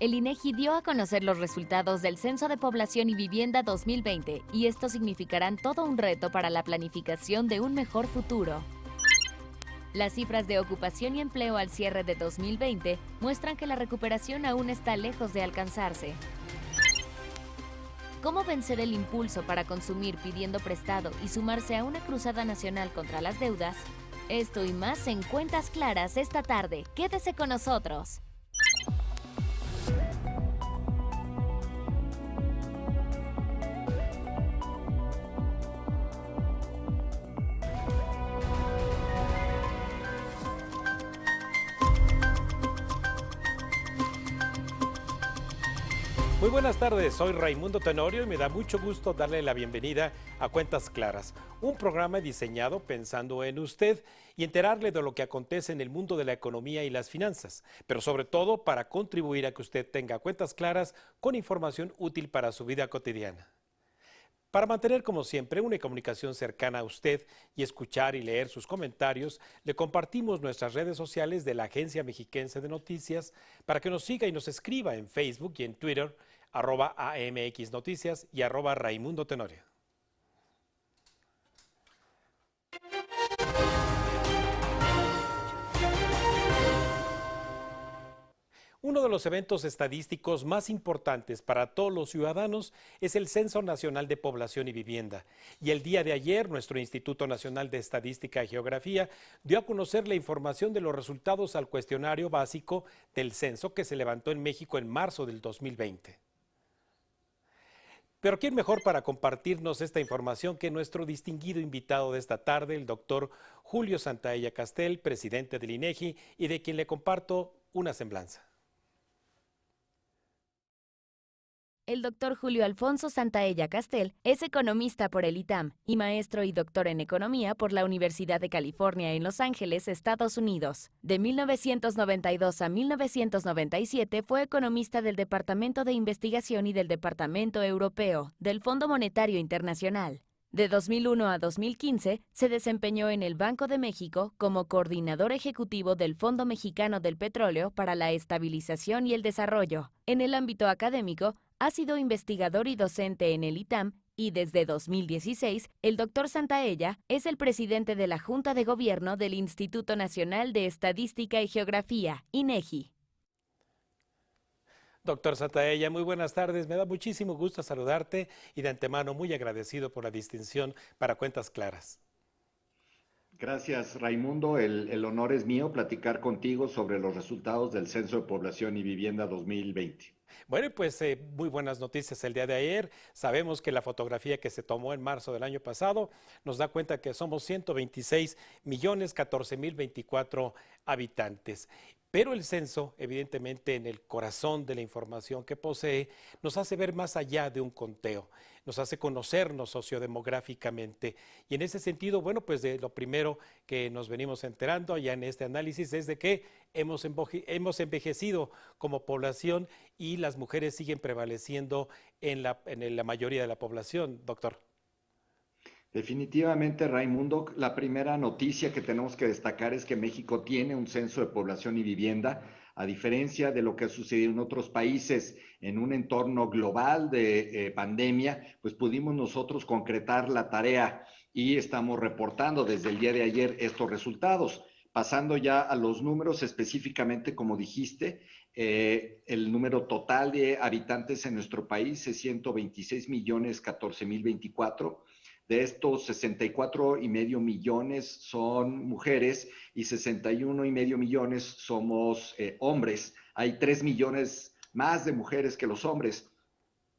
El INEGI dio a conocer los resultados del Censo de Población y Vivienda 2020 y estos significarán todo un reto para la planificación de un mejor futuro. Las cifras de ocupación y empleo al cierre de 2020 muestran que la recuperación aún está lejos de alcanzarse. ¿Cómo vencer el impulso para consumir pidiendo prestado y sumarse a una cruzada nacional contra las deudas? Esto y más en Cuentas Claras esta tarde. Quédese con nosotros. Muy buenas tardes, soy Raimundo Tenorio y me da mucho gusto darle la bienvenida a Cuentas Claras, un programa diseñado pensando en usted y enterarle de lo que acontece en el mundo de la economía y las finanzas, pero sobre todo para contribuir a que usted tenga cuentas claras con información útil para su vida cotidiana. Para mantener, como siempre, una comunicación cercana a usted y escuchar y leer sus comentarios, le compartimos nuestras redes sociales de la Agencia Mexiquense de Noticias para que nos siga y nos escriba en Facebook y en Twitter, @AMX Noticias y @Raimundo Tenorio. Uno de los eventos estadísticos más importantes para todos los ciudadanos es el Censo Nacional de Población y Vivienda. Y el día de ayer, nuestro Instituto Nacional de Estadística y Geografía dio a conocer la información de los resultados al cuestionario básico del censo que se levantó en México en marzo del 2020. Pero ¿quién mejor para compartirnos esta información que nuestro distinguido invitado de esta tarde, el doctor Julio Santaella Castel, presidente del INEGI, y de quien le comparto una semblanza? El doctor Julio Alfonso Santaella Castel es economista por el ITAM y maestro y doctor en economía por la Universidad de California en Los Ángeles, Estados Unidos. De 1992 a 1997 fue economista del Departamento de Investigación y del Departamento Europeo del Fondo Monetario Internacional. De 2001 a 2015 se desempeñó en el Banco de México como coordinador ejecutivo del Fondo Mexicano del Petróleo para la Estabilización y el Desarrollo. En el ámbito académico, ha sido investigador y docente en el ITAM y desde 2016, el doctor Santaella es el presidente de la Junta de Gobierno del Instituto Nacional de Estadística y Geografía, INEGI. Doctor Santaella, muy buenas tardes. Me da muchísimo gusto saludarte y de antemano muy agradecido por la distinción para Cuentas Claras. Gracias, Raimundo. El honor es mío platicar contigo sobre los resultados del Censo de Población y Vivienda 2020. Bueno, pues muy buenas noticias el día de ayer. Sabemos que la fotografía que se tomó en marzo del año pasado nos da cuenta que somos 126.014.024 habitantes. Pero el censo, evidentemente, en el corazón de la información que posee, nos hace ver más allá de un conteo, nos hace conocernos sociodemográficamente. Y en ese sentido, bueno, pues de lo primero que nos venimos enterando ya en este análisis es de que hemos envejecido como población y las mujeres siguen prevaleciendo en la mayoría de la población, doctor. Definitivamente, Raimundo, la primera noticia que tenemos que destacar es que México tiene un censo de población y vivienda, a diferencia de lo que ha sucedido en otros países en un entorno global de pandemia, pues pudimos nosotros concretar la tarea y estamos reportando desde el día de ayer estos resultados. Pasando ya a los números específicamente, como dijiste, el número total de habitantes en nuestro país es 126.014.024. De estos, 64,5 millones son mujeres y 61,5 millones somos hombres. Hay 3 millones más de mujeres que los hombres.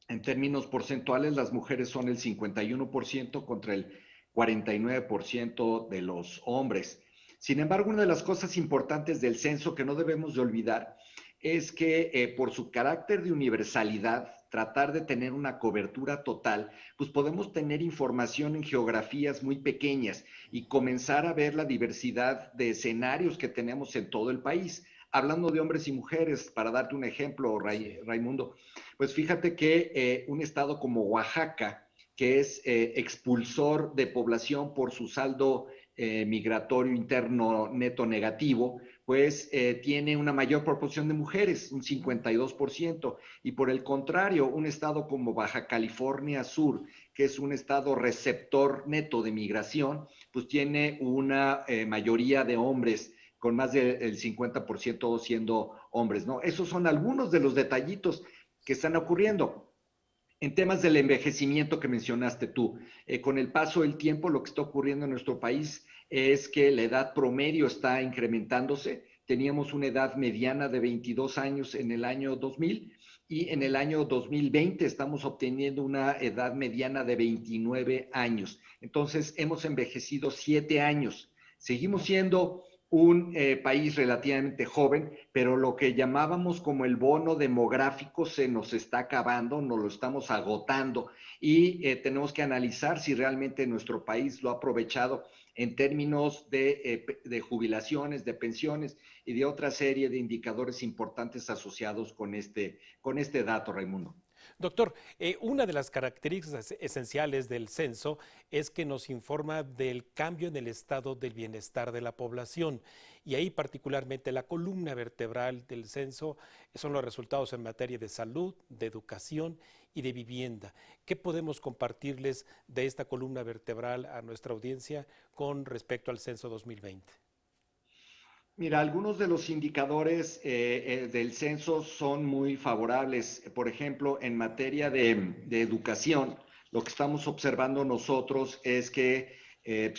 En términos porcentuales, las mujeres son el 51% contra el 49% de los hombres. Sin embargo, una de las cosas importantes del censo que no debemos de olvidar es que por su carácter de universalidad, tratar de tener una cobertura total, pues podemos tener información en geografías muy pequeñas y comenzar a ver la diversidad de escenarios que tenemos en todo el país. Hablando de hombres y mujeres, para darte un ejemplo, Raimundo, pues fíjate que un estado como Oaxaca, que es expulsor de población por su saldo migratorio interno neto negativo, pues tiene una mayor proporción de mujeres, un 52%, y por el contrario, un estado como Baja California Sur, que es un estado receptor neto de migración, pues tiene una mayoría de hombres, con más del 50% siendo hombres, ¿no? Esos son algunos de los detallitos que están ocurriendo. En temas del envejecimiento que mencionaste tú, con el paso del tiempo lo que está ocurriendo en nuestro país es que la edad promedio está incrementándose. Teníamos una edad mediana de 22 años en el año 2000 y en el año 2020 estamos obteniendo una edad mediana de 29 años. Entonces hemos envejecido 7 años. Seguimos siendo un país relativamente joven, pero lo que llamábamos como el bono demográfico se nos está acabando, nos lo estamos agotando y tenemos que analizar si realmente nuestro país lo ha aprovechado en términos de jubilaciones, de pensiones y de otra serie de indicadores importantes asociados con este dato, Raimundo. Doctor, una de las características esenciales del censo es que nos informa del cambio en el estado del bienestar de la población y ahí particularmente la columna vertebral del censo son los resultados en materia de salud, de educación y de vivienda. ¿Qué podemos compartirles de esta columna vertebral a nuestra audiencia con respecto al censo 2020? Mira, algunos de los indicadores del censo son muy favorables. Por ejemplo, en materia de educación, lo que estamos observando nosotros es que,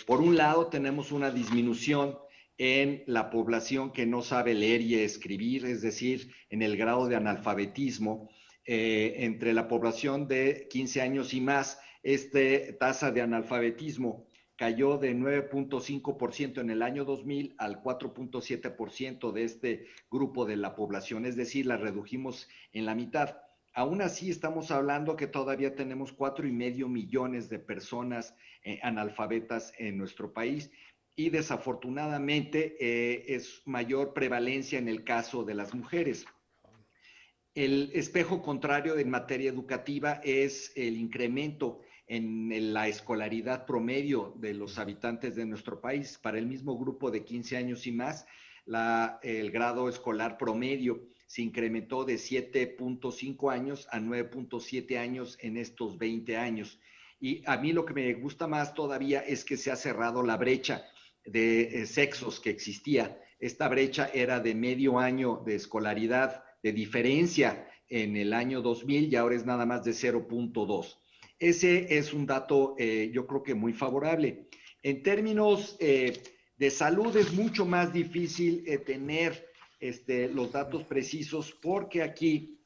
por un lado, tenemos una disminución en la población que no sabe leer y escribir, es decir, en el grado de analfabetismo. Entre la población de 15 años y más, esta tasa de analfabetismo cayó de 9.5% en el año 2000 al 4.7% de este grupo de la población, es decir, la redujimos en la mitad. Aún así, estamos hablando que todavía tenemos 4,5 millones de personas analfabetas en nuestro país y desafortunadamente es mayor prevalencia en el caso de las mujeres. El espejo contrario en materia educativa es el incremento en la escolaridad promedio de los habitantes de nuestro país. Para el mismo grupo de 15 años y más, el grado escolar promedio se incrementó de 7.5 años a 9.7 años en estos 20 años. Y a mí lo que me gusta más todavía es que se ha cerrado la brecha de sexos que existía. Esta brecha era de medio año de escolaridad de diferencia en el año 2000 y ahora es nada más de 0.2. Ese es un dato yo creo que muy favorable. En términos de salud es mucho más difícil tener los datos precisos porque aquí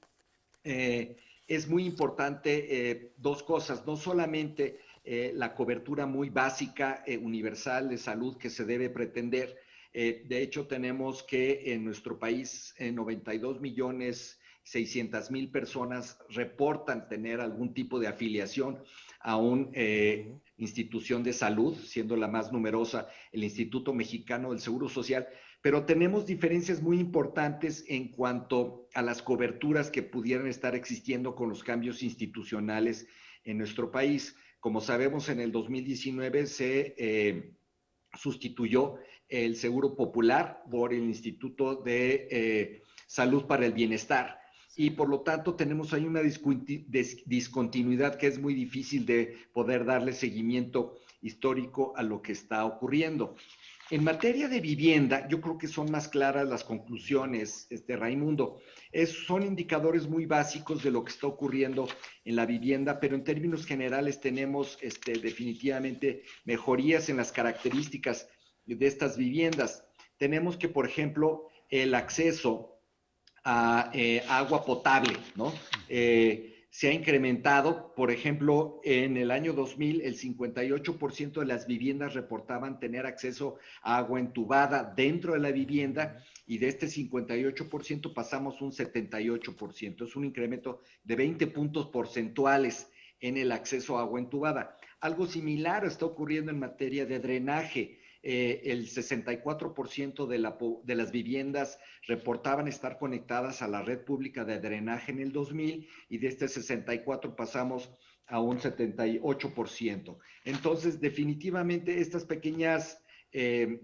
es muy importante dos cosas, no solamente la cobertura muy básica, universal de salud que se debe pretender. De hecho, tenemos que en nuestro país 92 millones 600 mil personas reportan tener algún tipo de afiliación a una institución de salud, siendo la más numerosa el Instituto Mexicano del Seguro Social, pero tenemos diferencias muy importantes en cuanto a las coberturas que pudieran estar existiendo con los cambios institucionales en nuestro país. Como sabemos, en el 2019 se sustituyó el Seguro Popular por el Instituto de Salud para el Bienestar. Y por lo tanto tenemos ahí una discontinuidad que es muy difícil de poder darle seguimiento histórico a lo que está ocurriendo. En materia de vivienda, yo creo que son más claras las conclusiones, Raimundo. Son indicadores muy básicos de lo que está ocurriendo en la vivienda, pero en términos generales tenemos definitivamente mejorías en las características de estas viviendas. Tenemos que, por ejemplo, el acceso a agua potable, ¿no? Se ha incrementado, por ejemplo, en el año 2000 el 58% de las viviendas reportaban tener acceso a agua entubada dentro de la vivienda y de este 58% pasamos un 78%. Es un incremento de 20 puntos porcentuales en el acceso a agua entubada. Algo similar está ocurriendo en materia de drenaje. El 64% de las viviendas reportaban estar conectadas a la red pública de drenaje en el 2000 y de este 64 pasamos a un 78%. Entonces, definitivamente estas pequeñas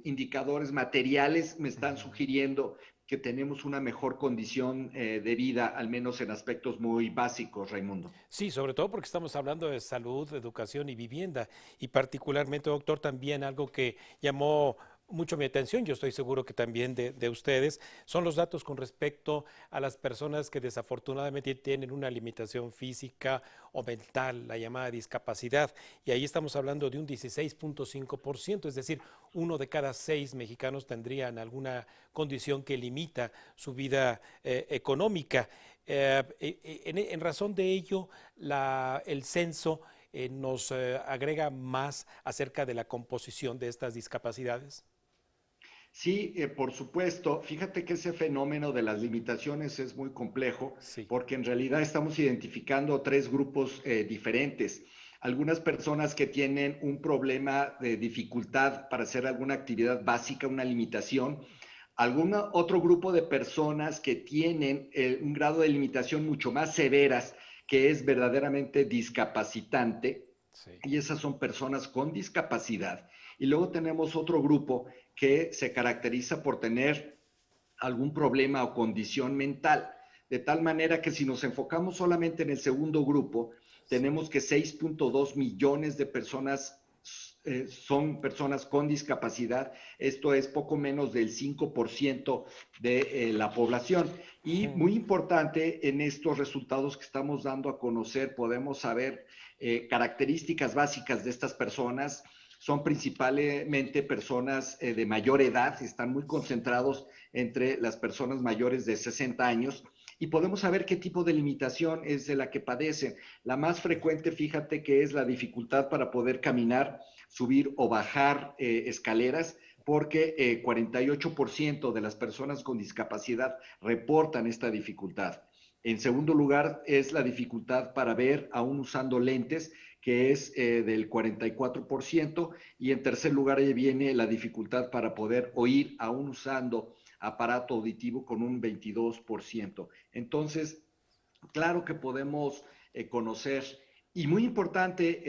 indicadores materiales me están sugiriendo que tenemos una mejor condición de vida, al menos en aspectos muy básicos, Raimundo. Sí, sobre todo porque estamos hablando de salud, educación y vivienda. Y particularmente, doctor, también algo que llamó mucho mi atención, yo estoy seguro que también de ustedes, son los datos con respecto a las personas que desafortunadamente tienen una limitación física o mental, la llamada discapacidad. Y ahí estamos hablando de un 16.5%, es decir, 1 de cada 6 mexicanos tendrían alguna condición que limita su vida económica. En razón de ello, el censo nos agrega más acerca de la composición de estas discapacidades. Sí, por supuesto. Fíjate que ese fenómeno de las limitaciones es muy complejo Sí, porque en realidad estamos identificando tres grupos diferentes. Algunas personas que tienen un problema de dificultad para hacer alguna actividad básica, una limitación. Algún otro grupo de personas que tienen un grado de limitación mucho más severas, que es verdaderamente discapacitante, sí. y esas son personas con discapacidad. Y luego tenemos otro grupo que se caracteriza por tener algún problema o condición mental, de tal manera que si nos enfocamos solamente en el segundo grupo, Sí. tenemos que 6.2 millones de personas son personas con discapacidad. Esto es poco menos del 5% de la población. Y Ujú. muy importante, en estos resultados que estamos dando a conocer, podemos saber características básicas de estas personas. Son principalmente personas de mayor edad, están muy concentrados entre las personas mayores de 60 años, y podemos saber qué tipo de limitación es de la que padecen. La más frecuente, fíjate, que es la dificultad para poder caminar, subir o bajar escaleras, porque 48% de las personas con discapacidad reportan esta dificultad. En segundo lugar, es la dificultad para ver aún usando lentes, que es del 44%, y en tercer lugar viene la dificultad para poder oír aún usando aparato auditivo con un 22%. Entonces, claro que podemos conocer, y muy importante,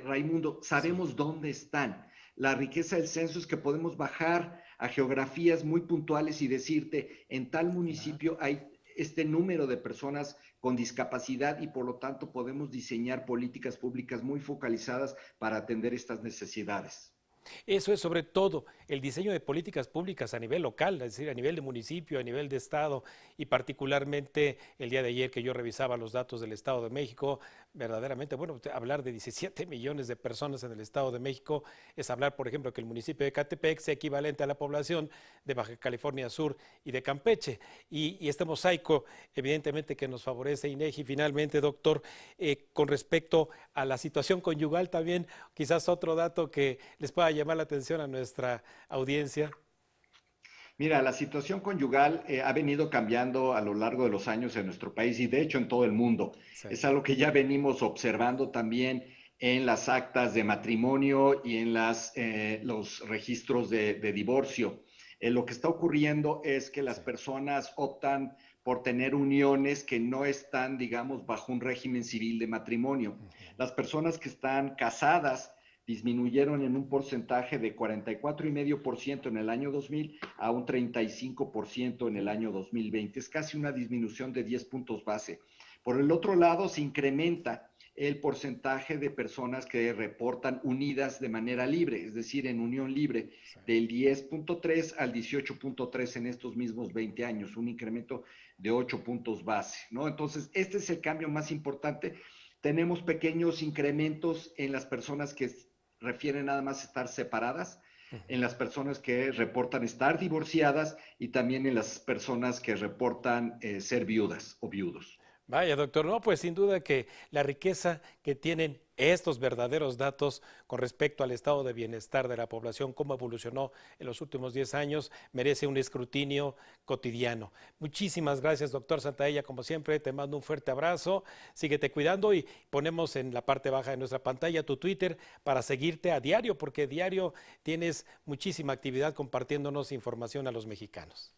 Raimundo, Sí. sabemos dónde están. La riqueza del censo es que podemos bajar a geografías muy puntuales y decirte, en tal Claro. municipio hay este número de personas con discapacidad, y por lo tanto podemos diseñar políticas públicas muy focalizadas para atender estas necesidades. Eso es sobre todo el diseño de políticas públicas a nivel local, es decir, a nivel de municipio, a nivel de estado, y particularmente el día de ayer que yo revisaba los datos del Estado de México, verdaderamente, bueno, hablar de 17 millones de personas en el Estado de México es hablar, por ejemplo, que el municipio de Catepec sea equivalente a la población de Baja California Sur y de Campeche. Y este mosaico, evidentemente, que nos favorece INEGI. Finalmente, doctor, con respecto a la situación conyugal también, quizás otro dato que les pueda llamar la atención a nuestra audiencia. Mira, la situación conyugal ha venido cambiando a lo largo de los años en nuestro país y de hecho en todo el mundo. Es Sí, algo que ya venimos observando también en las actas de matrimonio y en los registros de divorcio. Lo que está ocurriendo es que las sí. personas optan por tener uniones que no están, digamos, bajo un régimen civil de matrimonio. Las personas que están casadas disminuyeron en un porcentaje de 44,5% en el año 2000 a un 35% en el año 2020. Es casi una disminución de 10 puntos base. Por el otro lado, se incrementa el porcentaje de personas que reportan unidas de manera libre, es decir, en unión libre, Sí. del 10.3 al 18.3 en estos mismos 20 años, un incremento de 8 puntos base, ¿no? Entonces, este es el cambio más importante. Tenemos pequeños incrementos en las personas que refieren nada más a estar separadas, en las personas que reportan estar divorciadas y también en las personas que reportan ser viudas o viudos. Vaya, doctor, no, pues sin duda que la riqueza que tienen estos verdaderos datos con respecto al estado de bienestar de la población, cómo evolucionó en los últimos 10 años, merece un escrutinio cotidiano. Muchísimas gracias, doctor Santaella, como siempre, te mando un fuerte abrazo, síguete cuidando y ponemos en la parte baja de nuestra pantalla tu Twitter para seguirte a diario, porque diario tienes muchísima actividad compartiéndonos información a los mexicanos.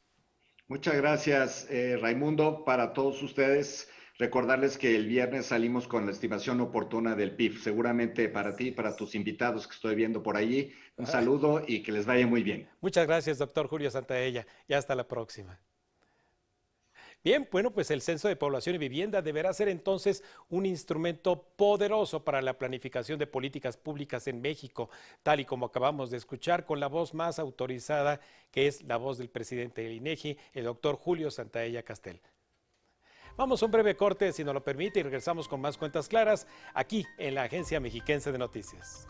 Muchas gracias, Raimundo, para todos ustedes. Recordarles que el viernes salimos con la estimación oportuna del PIB. Seguramente para ti, para tus invitados que estoy viendo por allí, un saludo y que les vaya muy bien. Muchas gracias, doctor Julio Santaella. Y hasta la próxima. Bien, bueno, pues el Censo de Población y Vivienda deberá ser entonces un instrumento poderoso para la planificación de políticas públicas en México, tal y como acabamos de escuchar con la voz más autorizada, que es la voz del presidente del INEGI, el doctor Julio Santaella Castel. Vamos a un breve corte, si nos lo permite, y regresamos con más Cuentas Claras, aquí en la Agencia Mexiquense de Noticias.